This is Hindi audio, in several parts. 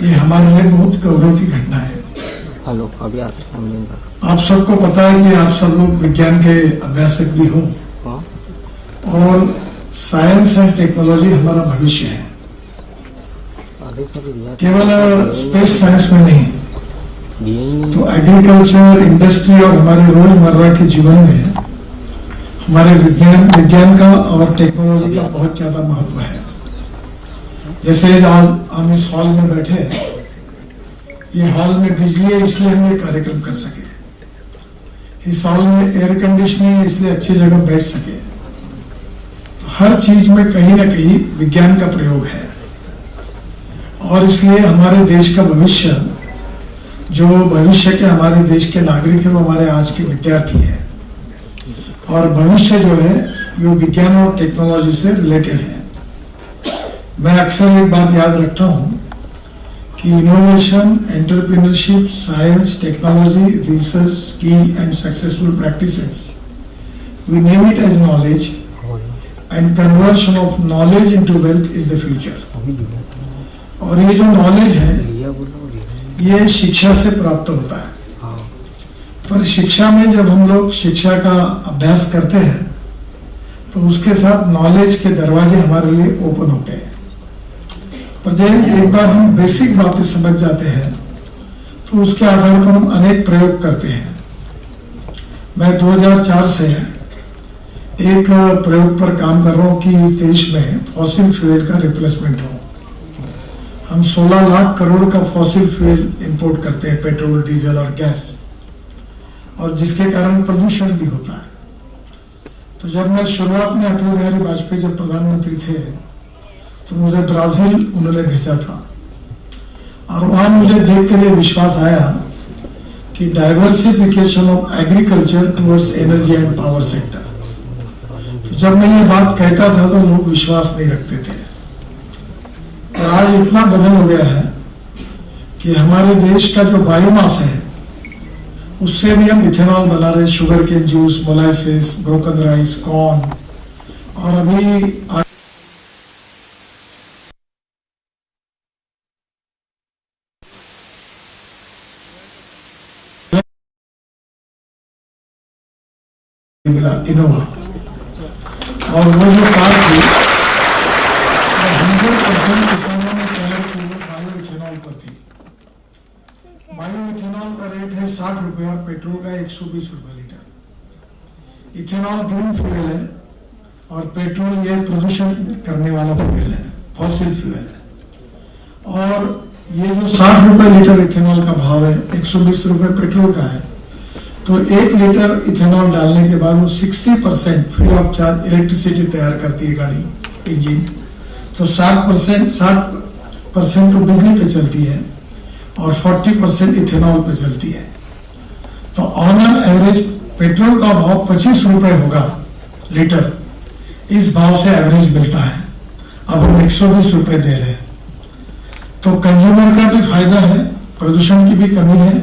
ये हमारे लिए बहुत गौरव की घटना है। हेलो, अभी आप सबको पता है कि आप सब लोग विज्ञान के अभ्यासक भी हो और साइंस एंड टेक्नोलॉजी हमारा भविष्य है। केवल स्पेस साइंस में नहीं, तो एग्रीकल्चर, इंडस्ट्री और हमारे रोजमर्रा के जीवन में हमारे विज्ञान का और टेक्नोलॉजी का बहुत ज्यादा महत्व है। जैसे आज हम इस हॉल में बैठे हैं, ये हॉल में बिजली है इसलिए हम ये कार्यक्रम कर सके। इस हॉल में एयर कंडीशनिंग है इसलिए अच्छी जगह बैठ सके। तो हर चीज में कहीं ना कहीं विज्ञान का प्रयोग है और इसलिए हमारे देश का भविष्य, जो भविष्य के हमारे देश के नागरिक है, वो हमारे आज के विद्यार्थी है और भविष्य जो है वो विज्ञान और टेक्नोलॉजी से रिलेटेड है। मैं अक्सर एक बात याद रखता हूं कि innovation, entrepreneurship, science, technology, research, skill and successful practices, we name it as knowledge and conversion of knowledge into wealth is the future. और ये जो नॉलेज है ये शिक्षा से प्राप्त होता है, पर शिक्षा में जब हम लोग शिक्षा का अभ्यास करते हैं तो उसके साथ नॉलेज के दरवाजे हमारे लिए ओपन होते हैं। पर जब एक बार हम बेसिक बातें समझ जाते हैं तो उसके आधार पर हम अनेक प्रयोग करते हैं। मैं 2004 से एक प्रयोग पर काम कर रहा हूं कि इस देश में फॉसिल फ्यूल का रिप्लेसमेंट हो। हम 16 लाख करोड़ का फॉसिल फ्यूल इंपोर्ट करते हैं, पेट्रोल, डीजल और गैस, और जिसके कारण प्रदूषण भी होता है। तो जब मैं शुरुआत में अटल बिहारी वाजपेयी जब प्रधानमंत्री थे तो मुझे ब्राजील उन्होंने भेजा था और वहां मुझे देखते हुए विश्वास आया कि diversification of agriculture towards energy and power sector. तो जब मैं ये बात कहता था तो लोग विश्वास नहीं रखते थे, और आज इतना बदल हो गया है कि हमारे देश का जो बायोमास है उससे भी हम इथेनॉल बना रहे, sugar cane juice, molasses, broken rice, corn, और अभी इनोवा, और वो जो कार थी 100% किसानों ने तैयार की वो बायो इथेनॉल पर थी। बायो इथेनॉल का रेट है 60 रुपए और पेट्रोल का 120 रुपए लीटर। इथेनॉल ग्रीन फ्यूल है और पेट्रोल ये प्रदूषण करने वाला फ्यूल है, फॉसिल फ्यूल है। और ये जो 60 रुपए लीटर इथेनॉल का भाव है, 120 रुपए पेट्रोल का है, तो 1 लीटर इथेनॉल डालने के बाद वो 60% फ्री ऑफ चार्ज इलेक्ट्रिसिटी तैयार करती है गाड़ी, इंजन। तो 60% तो बिजली पे चलती है और 40% इथेनॉल पे चलती है। तो ऑन एन एवरेज पेट्रोल का भाव 25 रुपए होगा लीटर, इस भाव से एवरेज मिलता है। अब हम 120 रुपए दे रहे हैं, तो कंज्यूमर का भी फायदा है, प्रदूषण की भी कमी है,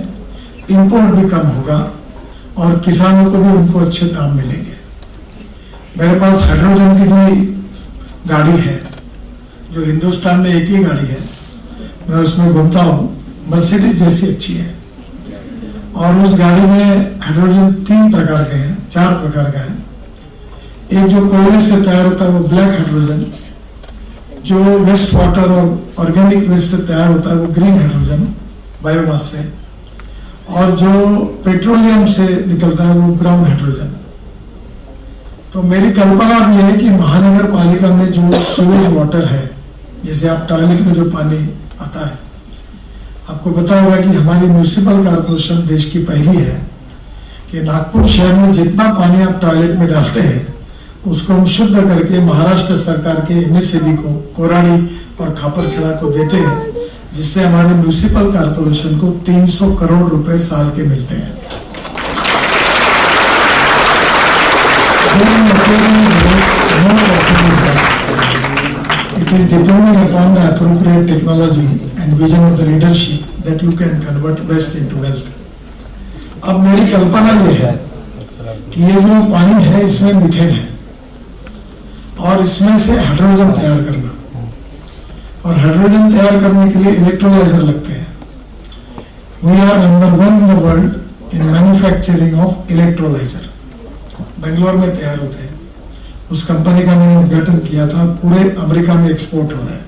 इंपोर्ट भी कम होगा और किसानों को भी उनको अच्छे दाम मिलेंगे। मेरे पास हाइड्रोजन की भी गाड़ी है, जो हिंदुस्तान में एक ही गाड़ी है, मैं उसमें घूमता हूँ, मर्सिडीज जैसी अच्छी है। और उस गाड़ी में हाइड्रोजन 3 प्रकार के हैं, 4 प्रकार का है। एक जो कोयले से तैयार होता है वो ब्लैक हाइड्रोजन, जो वेस्ट वाटर और ऑर्गेनिक वेस्ट से तैयार होता है वो ग्रीन हाइड्रोजन बायोमास से, और जो पेट्रोलियम से निकलता है वो ब्राउन हाइड्रोजन। तो मेरी कल्पना भी है कि महानगर पालिका में जो सीवेज वाटर है, जैसे आप टॉयलेट में जो पानी आता है, आपको पता होगा कि हमारी म्यूनिसिपल कॉर्पोरेशन देश की पहली है कि नागपुर शहर में जितना पानी आप टॉयलेट में डालते हैं उसको हम शुद्ध करके महाराष्ट्र सरकार के MSEB को, कोराड़ी और खापरखेड़ा को देते हैं, जिससे हमारे म्यूनिसिपल कॉर्पोरेशन को 300 करोड़ रुपए साल के मिलते हैं। It is depending upon the appropriate technology and vision of the leadership that you can convert waste into wealth. अब मेरी कल्पना ये है कि ये जो पानी है इसमें मीथेन है और इसमें से हाइड्रोजन तैयार करना। और हाइड्रोजन तैयार करने के लिए इलेक्ट्रोलाइजर लगते हैं। We are number 1 in the world in manufacturing of electrolyser. Bangalore में तैयार होते हैं। उस कंपनी का मैंने उद्घाटन किया था, पूरे अमेरिका में एक्सपोर्ट हो रहा है।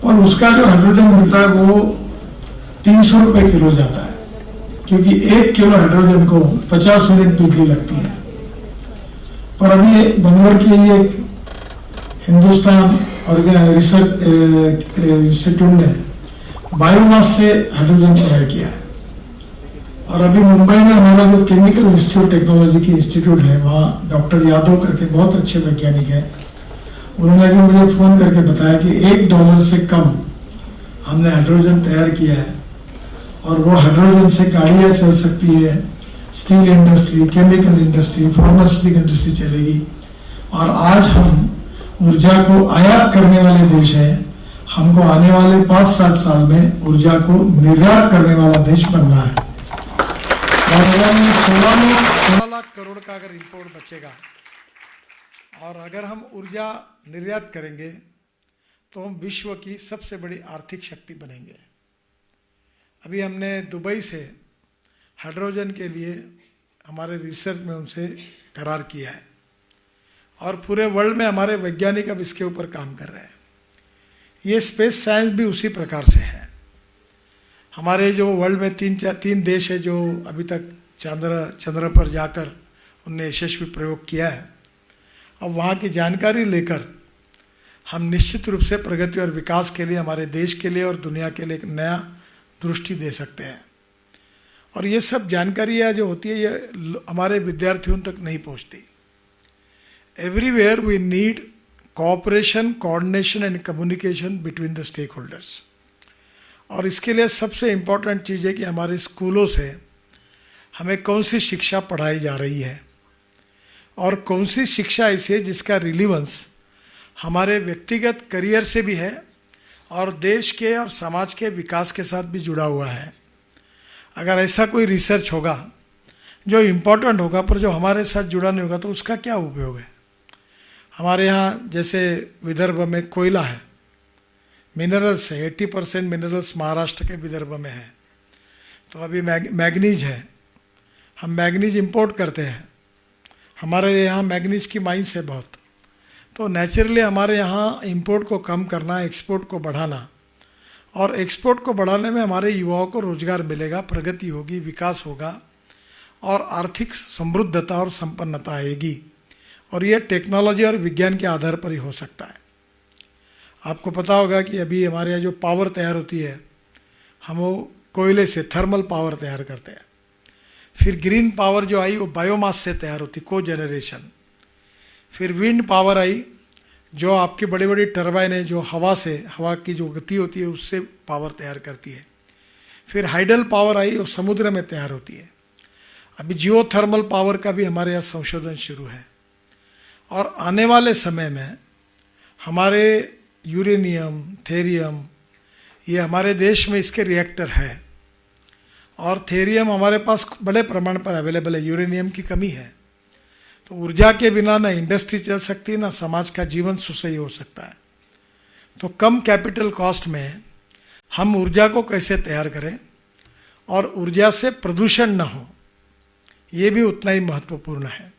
और उसका जो हाइड्रोजन मिलता है वो 300 रुपए किलो जाता है, क्योंकि 1 किलो हाइड्रोजन को 50 यूनिट बिजली लगती है। और अभी बेंगलोर की ये हिंदुस्तान और रिसर्च इंस्टीट्यूट ने बायोमास से हाइड्रोजन तैयार किया है। और अभी मुंबई में हमारा जो केमिकल इंस्टीट्यूट टेक्नोलॉजी की इंस्टीट्यूट है, वहाँ डॉक्टर यादव करके बहुत अच्छे वैज्ञानिक हैं, उन्होंने भी मुझे फोन करके बताया कि $1 से कम हमने हाइड्रोजन तैयार किया है। और वो हाइड्रोजन से गाड़ियाँ चल सकती है, steel industry, chemical industry, pharmaceutical industry चलेगी। और आज हम ऊर्जा को आयात करने वाले देश हैं। हमको आने वाले 5-7 साल में ऊर्जा को निर्यात करने वाला देश बनना है। और अगर 16 लाख करोड़ का अगर इंपोर्ट बचेगा और अगर हम ऊर्जा निर्यात करेंगे तो हम विश्व की सबसे बड़ी आर्थिक शक्ति बनेंगे। अभी हमने दुबई से हाइड्रोजन के लिए हमारे रिसर्च में उनसे करार किया है और पूरे वर्ल्ड में हमारे वैज्ञानिक अब इसके ऊपर काम कर रहे हैं। ये स्पेस साइंस भी उसी प्रकार से है। हमारे जो वर्ल्ड में तीन देश है जो अभी तक चंद्र पर जाकर उनने यशस्वी प्रयोग किया है। अब वहाँ की जानकारी लेकर हम निश्चित रूप से प्रगति और विकास के लिए, हमारे देश के लिए और दुनिया के लिए एक नया दृष्टि दे सकते हैं। और ये सब जानकारियाँ जो होती है ये हमारे विद्यार्थियों तक नहीं पहुँचती। Everywhere we need cooperation, coordination and communication between the stakeholders. और इसके लिए सबसे इम्पोर्टेंट चीज़ है कि हमारे स्कूलों से हमें कौन सी शिक्षा पढ़ाई जा रही है और कौन सी शिक्षा ऐसी है जिसका रिलीवेंस हमारे व्यक्तिगत करियर से भी है और देश के और समाज के विकास के साथ भी जुड़ा हुआ है। अगर ऐसा कोई रिसर्च होगा जो इम्पोर्टेंट होगा पर जो हमारे साथ जुड़ा नहीं होगा तो उसका क्या उपयोग है। हमारे यहाँ जैसे विदर्भ में कोयला है, मिनरल्स है, 80% मिनरल्स महाराष्ट्र के विदर्भ में है। तो अभी मैग्नीज है, हम मैग्नीज इंपोर्ट करते हैं। हमारे यहाँ मैग्नीज की माइंस है बहुत। तो नेचुरली हमारे यहाँ इंपोर्ट को कम करना, एक्सपोर्ट को बढ़ाना, और एक्सपोर्ट को बढ़ाने में हमारे युवाओं को रोजगार मिलेगा, प्रगति होगी, विकास होगा और आर्थिक समृद्धता और संपन्नता आएगी। और यह टेक्नोलॉजी और विज्ञान के आधार पर ही हो सकता है। आपको पता होगा कि अभी हमारे यहाँ जो पावर तैयार होती है हम वो कोयले से थर्मल पावर तैयार करते हैं। फिर ग्रीन पावर जो आई वो बायोमास से तैयार होती, को जनरेशन। फिर विंड पावर आई जो आपकी बड़ी बड़ी टरबाइन है जो हवा की जो गति होती है उससे पावर तैयार करती है। फिर हाइडल पावर आई वो समुद्र में तैयार होती है। अभी जियो थर्मल पावर का भी हमारे यहाँ संशोधन शुरू है। और आने वाले समय में हमारे यूरेनियम, थेरियम, ये हमारे देश में इसके रिएक्टर है और थेरियम हमारे पास बड़े प्रमाण पर अवेलेबल है। यूरेनियम की कमी है। तो ऊर्जा के बिना ना इंडस्ट्री चल सकती, ना समाज का जीवन सुसह्य हो सकता है। तो कम कैपिटल कॉस्ट में हम ऊर्जा को कैसे तैयार करें और ऊर्जा से प्रदूषण ना हो, ये भी उतना ही महत्वपूर्ण है।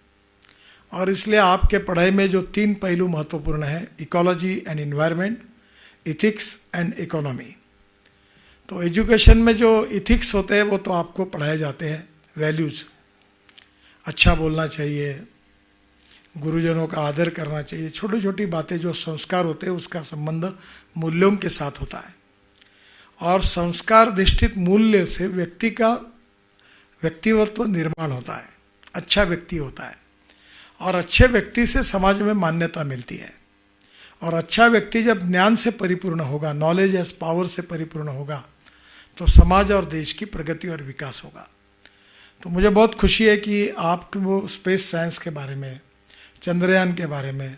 और इसलिए आपके पढ़ाई में जो 3 पहलू महत्वपूर्ण है, ecology and environment, ethics and economy. तो एजुकेशन में जो इथिक्स होते हैं वो तो आपको पढ़ाए जाते हैं, वैल्यूज, अच्छा बोलना चाहिए, गुरुजनों का आदर करना चाहिए, छोटी छोटी बातें जो संस्कार होते हैं उसका संबंध मूल्यों के साथ होता है। और संस्कार निष्ठित मूल्य से व्यक्ति का व्यक्तित्व निर्माण होता है, अच्छा व्यक्ति होता है और अच्छे व्यक्ति से समाज में मान्यता मिलती है। और अच्छा व्यक्ति जब ज्ञान से परिपूर्ण होगा, नॉलेज एज पावर से परिपूर्ण होगा, तो समाज और देश की प्रगति और विकास होगा। तो मुझे बहुत खुशी है कि आपको वो स्पेस साइंस के बारे में, चंद्रयान के बारे में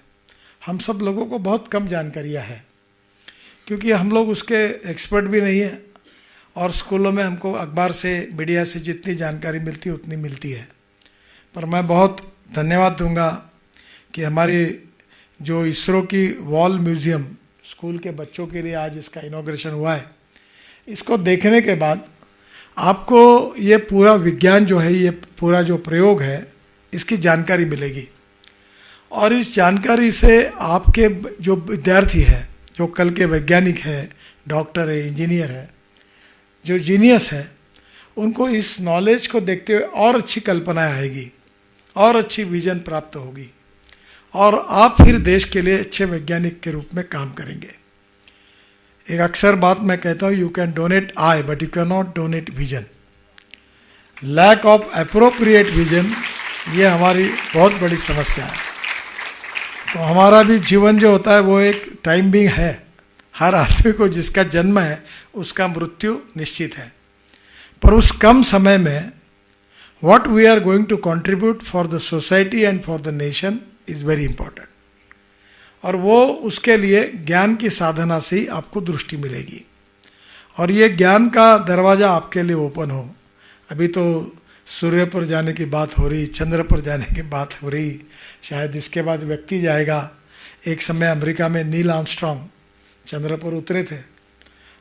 हम सब लोगों को बहुत कम जानकारियाँ है, क्योंकि हम लोग उसके एक्सपर्ट भी नहीं हैं और स्कूलों में हमको अखबार से, मीडिया से जितनी जानकारी मिलती है उतनी मिलती है। पर मैं बहुत धन्यवाद दूंगा कि हमारी जो इसरो की वॉल म्यूज़ियम स्कूल के बच्चों के लिए आज इसका इनॉग्रेशन हुआ है। इसको देखने के बाद आपको ये पूरा विज्ञान जो है, ये पूरा जो प्रयोग है, इसकी जानकारी मिलेगी। और इस जानकारी से आपके जो विद्यार्थी है, जो कल के वैज्ञानिक है, डॉक्टर है, इंजीनियर है, जो जीनियस है, उनको इस नॉलेज को देखते हुए और अच्छी कल्पनाएं आएगी और अच्छी विजन प्राप्त होगी और आप फिर देश के लिए अच्छे वैज्ञानिक के रूप में काम करेंगे। एक अक्सर बात मैं कहता हूँ, you can donate eye but you can not donate vision. Lack of appropriate vision, ये हमारी बहुत बड़ी समस्या है। तो हमारा भी जीवन जो होता है वो एक टाइम बिंग है। हर आदमी को जिसका जन्म है उसका मृत्यु निश्चित है, पर उस कम समय में what we are going to contribute for the society and for the nation is very important। और वो उसके लिए ज्ञान की साधना से ही आपको दृष्टि मिलेगी और ये ज्ञान का दरवाज़ा आपके लिए ओपन हो। अभी तो सूर्य पर जाने की बात हो रही, चंद्र पर जाने की बात हो रही, शायद इसके बाद व्यक्ति जाएगा। एक समय अमेरिका में नील आर्मस्ट्रॉन्ग चंद्र पर उतरे थे,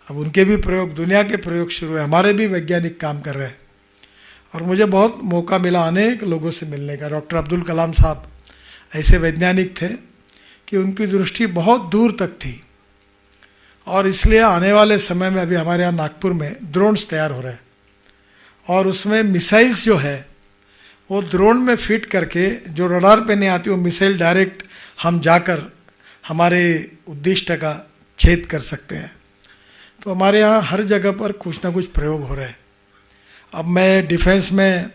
अब उनके भी प्रयोग, दुनिया के प्रयोग शुरू है, हमारे भी वैज्ञानिक काम कर रहे हैं। और मुझे बहुत मौका मिला अनेक लोगों से मिलने का। डॉक्टर अब्दुल कलाम साहब ऐसे वैज्ञानिक थे कि उनकी दृष्टि बहुत दूर तक थी और इसलिए आने वाले समय में अभी हमारे यहाँ नागपुर में ड्रोन्स तैयार हो रहे हैं और उसमें मिसाइल्स जो है वो ड्रोन में फिट करके, जो रडार पे नहीं आती, वो मिसाइल डायरेक्ट हम जाकर हमारे उद्दिष्ट का छेद कर सकते हैं। तो हमारे यहाँ हर जगह पर कुछ ना कुछ प्रयोग हो रहे हैं। अब मैं डिफेंस में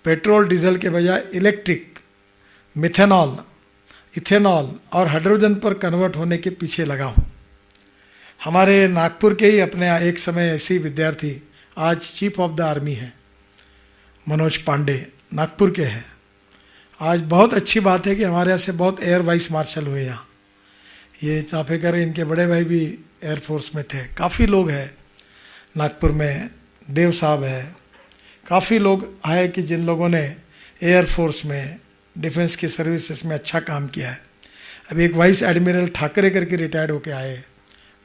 पेट्रोल डीजल के बजाय इलेक्ट्रिक, मिथेनॉल, इथेनॉल और हाइड्रोजन पर कन्वर्ट होने के पीछे लगा हूँ। हमारे नागपुर के ही अपने एक समय ऐसे ही विद्यार्थी आज चीफ ऑफ द आर्मी है, मनोज पांडे, नागपुर के हैं। आज बहुत अच्छी बात है कि हमारे यहाँ से बहुत एयर वाइस मार्शल हुए यहाँ। ये चाफेकर, इनके बड़े भाई भी एयरफोर्स में थे। काफ़ी लोग हैं नागपुर में, देव साहब है, काफ़ी लोग आए कि जिन लोगों ने एयरफोर्स में, डिफेंस की सर्विसेज में अच्छा काम किया है। अभी एक वाइस एडमिरल ठाकरे करके रिटायर्ड होके आए,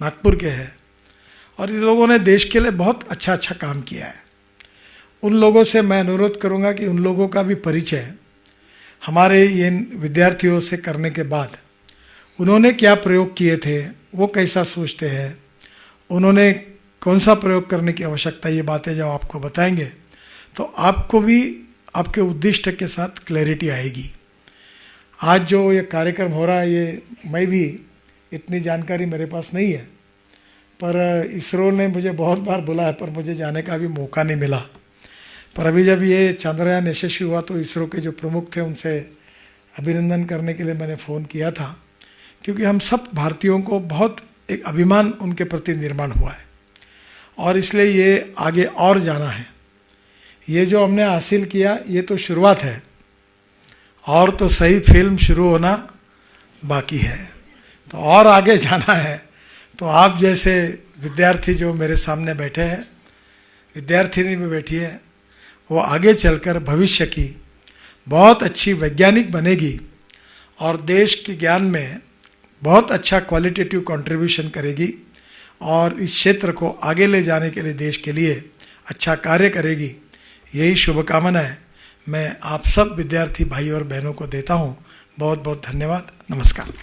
नागपुर के हैं और इन लोगों ने देश के लिए बहुत अच्छा अच्छा काम किया है। उन लोगों से मैं अनुरोध करूंगा कि उन लोगों का भी परिचय हमारे इन विद्यार्थियों से करने के बाद, उन्होंने क्या प्रयोग किए थे, वो कैसा सोचते हैं, उन्होंने कौन सा प्रयोग करने की आवश्यकता, ये बातें जब आपको बताएंगे तो आपको भी आपके उद्दिष्ट के साथ क्लैरिटी आएगी। आज जो ये कार्यक्रम हो रहा है, ये मैं भी इतनी जानकारी मेरे पास नहीं है, पर इसरो ने मुझे बहुत बार बुलाया है, पर मुझे जाने का भी मौका नहीं मिला। पर अभी जब ये चंद्रयान यशस्वी हुआ तो इसरो के जो प्रमुख थे उनसे अभिनंदन करने के लिए मैंने फ़ोन किया था, क्योंकि हम सब भारतीयों को बहुत एक अभिमान उनके प्रति निर्माण हुआ है और इसलिए ये आगे और जाना है। ये जो हमने हासिल किया ये तो शुरुआत है और तो सही फिल्म शुरू होना बाकी है, तो और आगे जाना है। तो आप जैसे विद्यार्थी जो मेरे सामने बैठे हैं, विद्यार्थिनी भी बैठी है, वो आगे चलकर भविष्य की बहुत अच्छी वैज्ञानिक बनेगी और देश के ज्ञान में बहुत अच्छा क्वालिटेटिव कंट्रीब्यूशन करेगी और इस क्षेत्र को आगे ले जाने के लिए, देश के लिए अच्छा कार्य करेगी। यही शुभकामनाएं मैं आप सब विद्यार्थी भाई और बहनों को देता हूँ। बहुत बहुत धन्यवाद। नमस्कार।